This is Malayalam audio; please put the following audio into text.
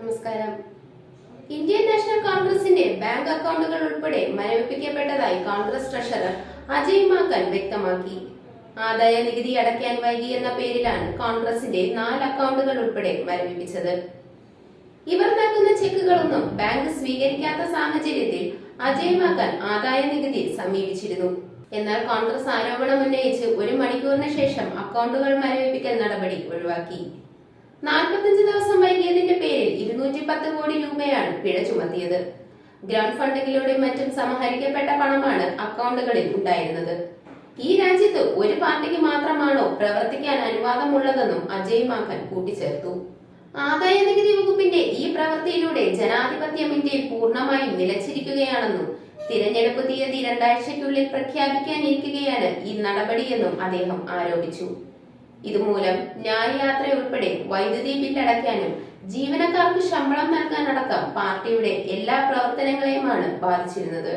നമസ്കാരം. ഇന്ത്യൻ നാഷണൽ കോൺഗ്രസിന്റെ ബാങ്ക് അക്കൗണ്ടുകൾ ഉൾപ്പെടെ മരവിപ്പിക്കപ്പെട്ടതായി കോൺഗ്രസ് ട്രഷറർ അജയ് മാക്കൻ വ്യക്തമാക്കി. ആദായ നികുതി അടയ്ക്കാൻ വൈകിയെന്ന പേരിലാണ് കോൺഗ്രസിന്റെ 4 അക്കൗണ്ടുകൾ ഉൾപ്പെടെ മരവിപ്പിച്ചത്. ഇവർ നൽകുന്ന ചെക്കുകളൊന്നും ബാങ്ക് സ്വീകരിക്കാത്ത സാഹചര്യത്തിൽ അജയ് മാക്കൻ ആദായ നികുതി സമീപിച്ചിരുന്നു. എന്നാൽ കോൺഗ്രസ് ആരോപണം ഉന്നയിച്ച് 1 മണിക്കൂറിന് ശേഷം അക്കൗണ്ടുകൾ മരവിപ്പിക്കൽ നടപടി ഒഴിവാക്കി. 45 ദിവസം വൈകിയതിന്റെ പേരിൽ 210 കോടി രൂപയാണ് പിഴ ചുമത്തിയത്. ഗ്രൗണ്ട് ഫണ്ടിങ്ങിലൂടെ മറ്റും സമാഹരിക്കപ്പെട്ട പണമാണ് അക്കൗണ്ടുകളിൽ ഉണ്ടായിരുന്നത്. ഈ രാജ്യത്ത് ഒരു പാർട്ടിക്ക് മാത്രമാണോ പ്രവർത്തിക്കാൻ അനുവാദമുള്ളതെന്നും അജയ് മാക്കൻ കൂട്ടിച്ചേർത്തു. ആദായ നികുതി വകുപ്പിന്റെ ഈ പ്രവൃത്തിയിലൂടെ ജനാധിപത്യം ഇന്ത്യയിൽ പൂർണ്ണമായും നിലച്ചിരിക്കുകയാണെന്നും തിരഞ്ഞെടുപ്പ് തീയതി 2 ആഴ്ചയ്ക്കുള്ളിൽ പ്രഖ്യാപിക്കാനിരിക്കുകയാണ് ഈ നടപടിയെന്നും അദ്ദേഹം ആരോപിച്ചു. ഇതുമൂലം ന്യായയാത്ര ഉൾപ്പെടെ വൈദ്യുതി ബിൽ അടയ്ക്കാനും ജീവനക്കാർക്ക് ശമ്പളം നൽകാനടക്കം പാർട്ടിയുടെ എല്ലാ പ്രവർത്തനങ്ങളെയുമാണ് ബാധിച്ചിരുന്നത്.